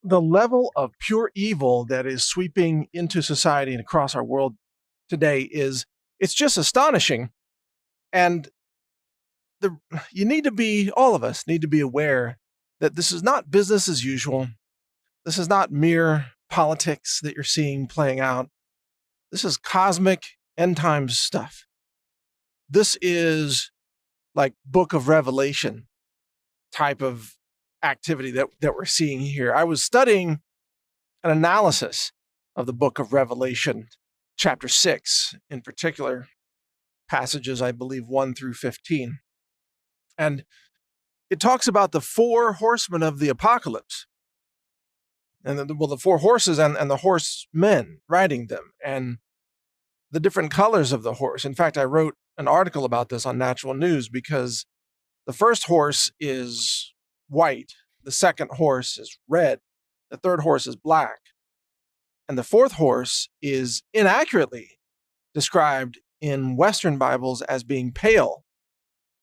The level of pure evil that is sweeping into society and across our world today it's just astonishing. And the all of us need to be aware that this is not business as usual. This is not mere politics that you're seeing playing out. This is cosmic end times stuff. This is like Book of Revelation type of activity that we're seeing here. I was studying an analysis of the Book of Revelation, chapter 6 in particular, passages, I believe, 1 through 15. And it talks about the four horsemen of the apocalypse. And the four horses and the horsemen riding them, and the different colors of the horse. In fact, I wrote an article about this on NaturalNews because the first horse is white, the second horse is red, the third horse is black, and the fourth horse is inaccurately described in Western Bibles as being pale.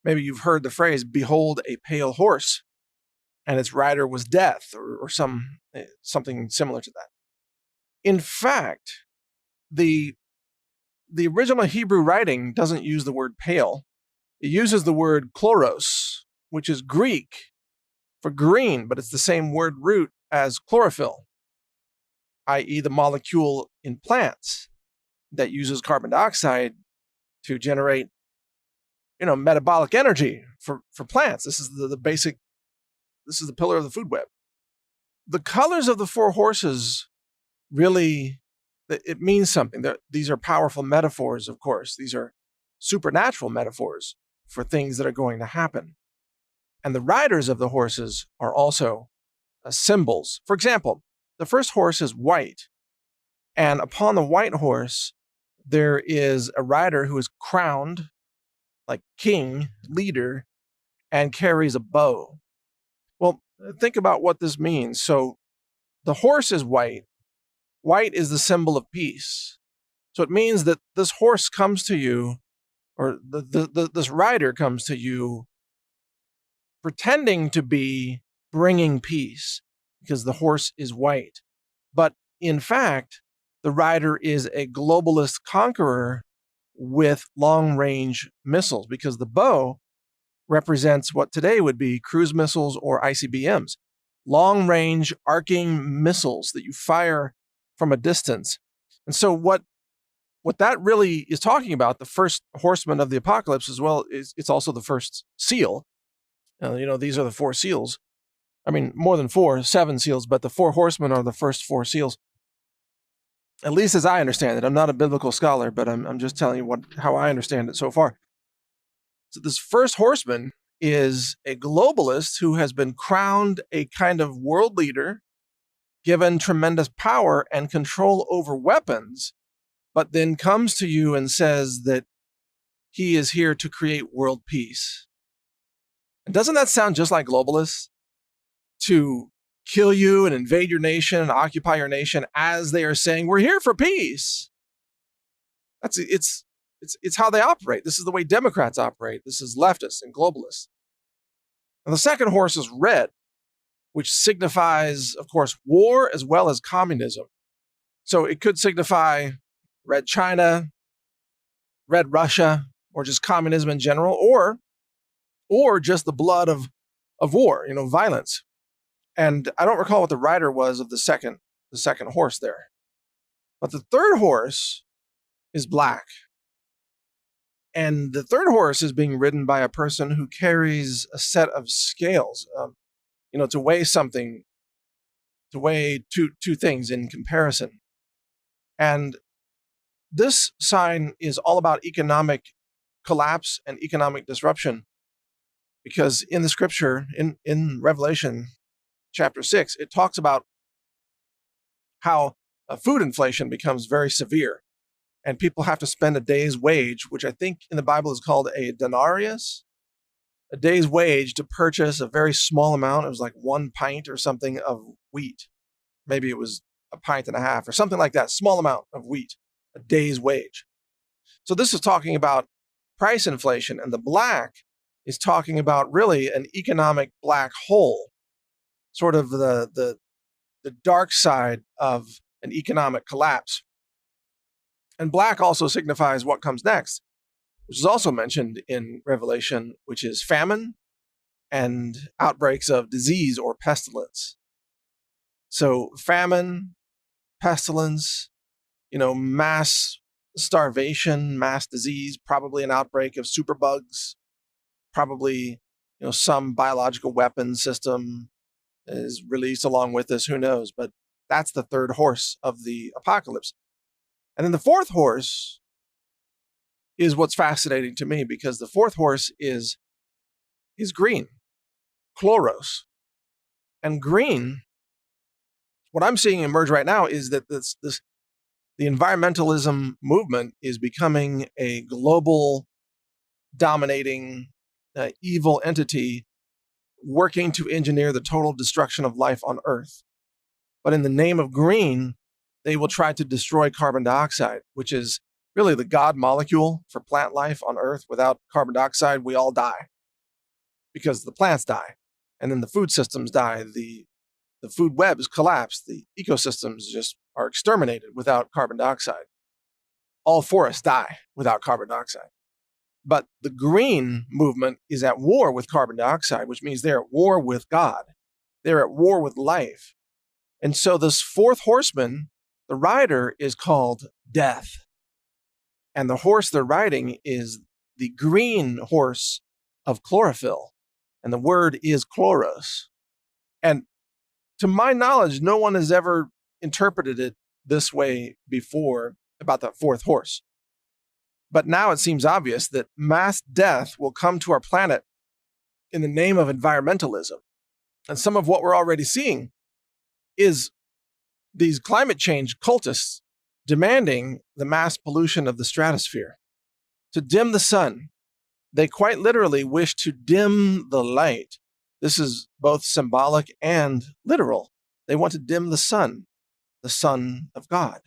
Maybe you've heard the phrase, "Behold a pale horse," and its rider was death, or something similar to that. In fact, the original Hebrew writing doesn't use the word pale. It uses the word chloros, which is Greek for green, but it's the same word root as chlorophyll, i.e. the molecule in plants that uses carbon dioxide to generate, metabolic energy for plants. This is the basic, this is the pillar of the food web. The colors of the four horses really, it means something. These are powerful metaphors, of course. These are supernatural metaphors for things that are going to happen. And the riders of the horses are also symbols. For example, the first horse is white, and upon the white horse, there is a rider who is crowned like king, leader, and carries a bow. Well, think about what this means. So the horse is white. White is the symbol of peace. So it means that this horse comes to you, or this rider comes to you pretending to be bringing peace because the horse is white. But in fact, the rider is a globalist conqueror with long-range missiles, because the bow represents what today would be cruise missiles or ICBMs, long-range arcing missiles that you fire from a distance. And so what that really is talking about, the first horseman of the apocalypse as well, it's also the first seal. These are the four seals. I mean, more than four, 7 seals, but the four horsemen are the first 4 seals. At least as I understand it. I'm not a biblical scholar, but I'm just telling you how I understand it so far. So this first horseman is a globalist who has been crowned a kind of world leader, given tremendous power and control over weapons, but then comes to you and says that he is here to create world peace. And doesn't that sound just like globalists? To kill you and invade your nation and occupy your nation as they are saying, we're here for peace. It's how they operate. This is the way Democrats operate. This is leftists and globalists. And the second horse is red, which signifies, of course, war as well as communism. So it could signify red China, red Russia, or just communism in general, or just the blood of war, violence. And I don't recall what the rider was of the second horse there. But the third horse is black. And the third horse is being ridden by a person who carries a set of scales, to weigh something, to weigh two things in comparison. And this sign is all about economic collapse and economic disruption, because in the scripture, in Revelation chapter 6, it talks about how food inflation becomes very severe, and people have to spend a day's wage, which I think in the Bible is called a denarius, a day's wage to purchase a very small amount. It was like 1 pint or something of wheat. Maybe it was a pint and a half or something like that, small amount of wheat, a day's wage. So this is talking about price inflation, and the black is talking about really an economic black hole, sort of the the dark side of an economic collapse. And black also signifies what comes next, which is also mentioned in Revelation, which is famine and outbreaks of disease or pestilence. So famine, pestilence, mass starvation, mass disease, probably an outbreak of superbugs, probably, some biological weapon system is released along with this, who knows? But that's the third horse of the apocalypse. And then the fourth horse is what's fascinating to me, because the fourth horse is green, chloros. And green, what I'm seeing emerge right now is that the environmentalism movement is becoming a global dominating evil entity working to engineer the total destruction of life on Earth. But in the name of green, they will try to destroy carbon dioxide, which is really the God molecule for plant life on Earth. Without carbon dioxide, we all die because the plants die. And then the food systems die. The food webs collapse. The ecosystems just are exterminated without carbon dioxide. All forests die without carbon dioxide. But the green movement is at war with carbon dioxide, which means they're at war with God. They're at war with life. And so this fourth horseman, the rider, is called death. And the horse they're riding is the green horse of chlorophyll. And the word is chloros. And to my knowledge, no one has ever interpreted it this way before about that fourth horse. But now it seems obvious that mass death will come to our planet in the name of environmentalism. And some of what we're already seeing is these climate change cultists demanding the mass pollution of the stratosphere to dim the sun. They quite literally wish to dim the light. This is both symbolic and literal. They want to dim the sun of God,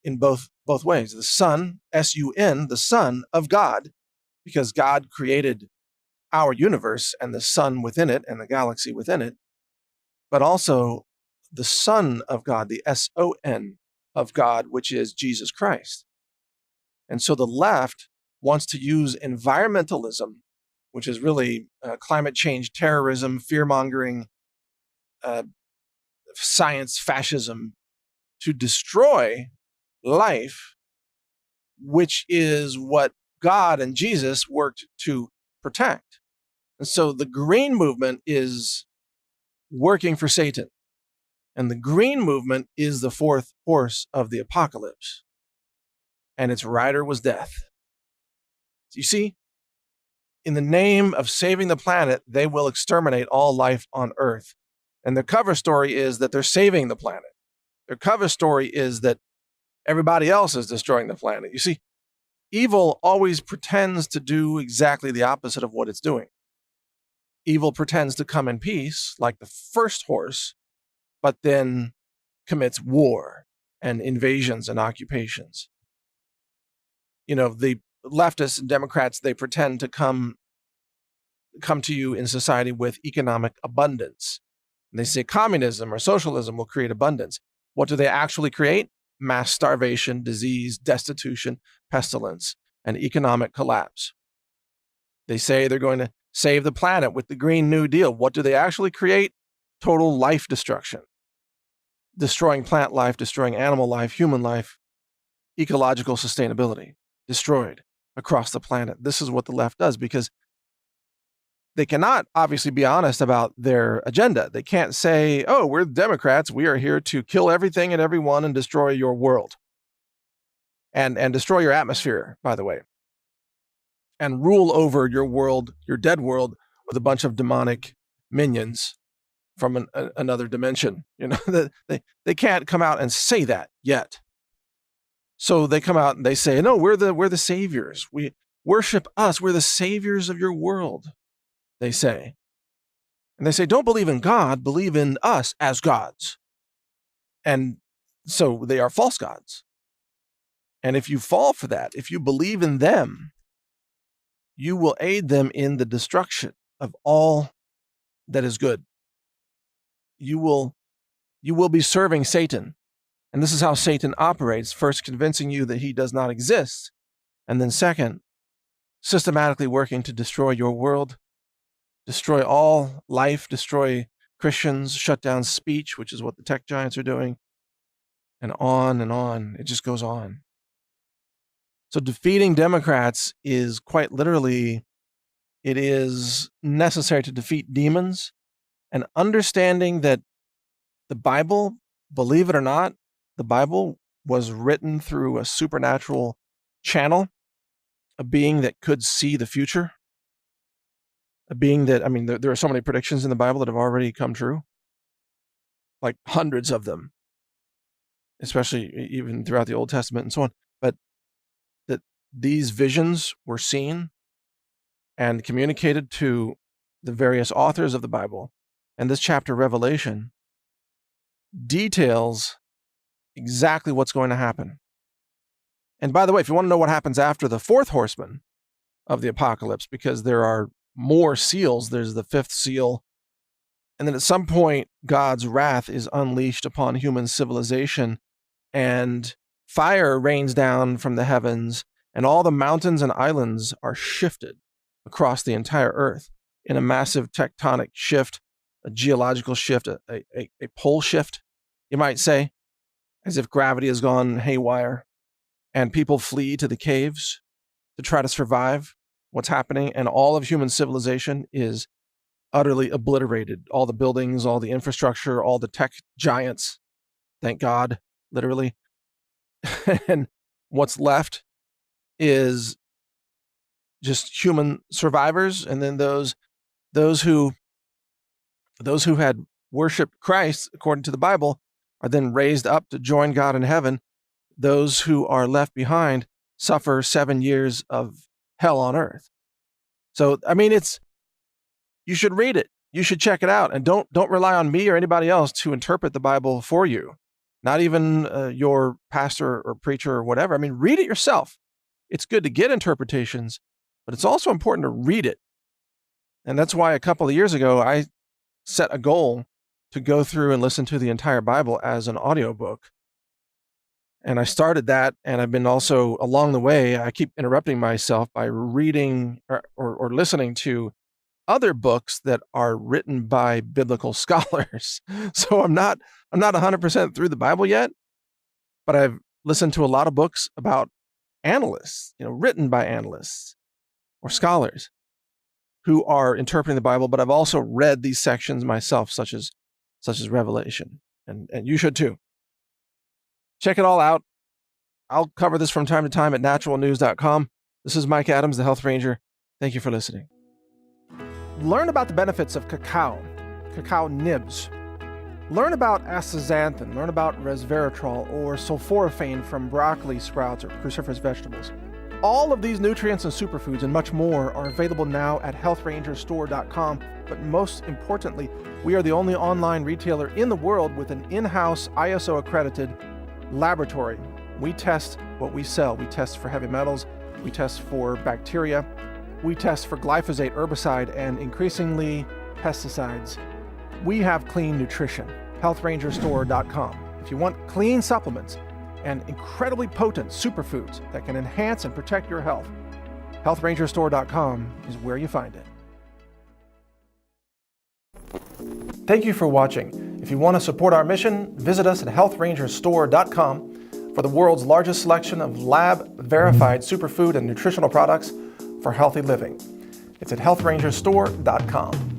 in both ways. The sun, S-U-N, the Son of God, because God created our universe and the sun within it and the galaxy within it, but also the Son of God, the S-O-N of God, which is Jesus Christ. And so the left wants to use environmentalism, which is really climate change, terrorism, fear-mongering, science fascism, to destroy life, which is what God and Jesus worked to protect. And so the green movement is working for Satan. And the green movement is the fourth horse of the apocalypse. And its rider was death. You see, in the name of saving the planet, they will exterminate all life on Earth. And their cover story is that they're saving the planet. Their cover story is that everybody else is destroying the planet. You see, evil always pretends to do exactly the opposite of what it's doing. Evil pretends to come in peace, like the first horse, but then commits war and invasions and occupations. The leftists and Democrats, they pretend to come to you in society with economic abundance. And they say communism or socialism will create abundance. What do they actually create? Mass starvation, disease, destitution, pestilence, and economic collapse. They say they're going to save the planet with the Green New Deal. What do they actually create? Total life destruction. Destroying plant life, destroying animal life, human life, ecological sustainability, destroyed across the planet. This is what the left does, because they cannot obviously be honest about their agenda. They can't say, oh, we're the Democrats. We are here to kill everything and everyone and destroy your world. And destroy your atmosphere, by the way. And rule over your world, your dead world, with a bunch of demonic minions from another dimension. They can't come out and say that yet. So they come out and they say, no, we're the saviors. We worship us. We're the saviors of your world, they say. And they say, don't believe in God, believe in us as gods. And so they are false gods. And if you fall for that, if you believe in them, you will aid them in the destruction of all that is good. You will you will be serving Satan. And this is how Satan operates, first convincing you that he does not exist, and then second, systematically working to destroy your world, destroy all life, destroy Christians, shut down speech, which is what the tech giants are doing, and on and on. It just goes on. So defeating Democrats is quite literally, it is necessary to defeat demons, and understanding that the Bible, believe it or not, the Bible was written through a supernatural channel, a being that could see the future, a being that, there are so many predictions in the Bible that have already come true, like hundreds of them, especially even throughout the Old Testament and so on, but that these visions were seen and communicated to the various authors of the Bible. And this chapter, Revelation, details exactly what's going to happen. And by the way, if you want to know what happens after the fourth horseman of the apocalypse, because there are more seals, there's the fifth seal, and then at some point, God's wrath is unleashed upon human civilization, and fire rains down from the heavens, and all the mountains and islands are shifted across the entire earth in a massive tectonic shift, a geological shift, a pole shift, you might say, as if gravity has gone haywire, and people flee to the caves to try to survive what's happening, and all of human civilization is utterly obliterated. All the buildings, all the infrastructure, all the tech giants, thank God, literally. And what's left is just human survivors, and then those who had worshiped Christ according to the Bible are then raised up to join God in heaven. Those who are left behind suffer 7 years of hell on earth. So, you should read it. You should check it out, and don't rely on me or anybody else to interpret the Bible for you. Not even your pastor or preacher or whatever. Read it yourself. It's good to get interpretations, but it's also important to read it. And that's why a couple of years ago, I set a goal to go through and listen to the entire Bible as an audiobook. And I started that, and I've been also, along the way, I keep interrupting myself by reading or listening to other books that are written by biblical scholars. So I'm not 100% through the Bible yet, but I've listened to a lot of books about analysts, written by analysts or scholars who are interpreting the Bible, but I've also read these sections myself, such as Revelation, and you should too. Check it all out. I'll cover this from time to time at naturalnews.com. This is Mike Adams, the Health Ranger. Thank you for listening. Learn about the benefits of cacao nibs. Learn about astaxanthin. Learn about resveratrol or sulforaphane from broccoli sprouts or cruciferous vegetables. All of these nutrients and superfoods and much more are available now at healthrangerstore.com. But most importantly, we are the only online retailer in the world with an in-house ISO-accredited laboratory. We test what we sell. We test for heavy metals. We test for bacteria. We test for glyphosate, herbicide, and increasingly pesticides. We have clean nutrition. healthrangerstore.com. If you want clean supplements and incredibly potent superfoods that can enhance and protect your health, healthrangerstore.com is where you find it. Thank you for watching. If you want to support our mission, visit us at healthrangerstore.com for the world's largest selection of lab-verified superfood and nutritional products for healthy living. It's at healthrangerstore.com.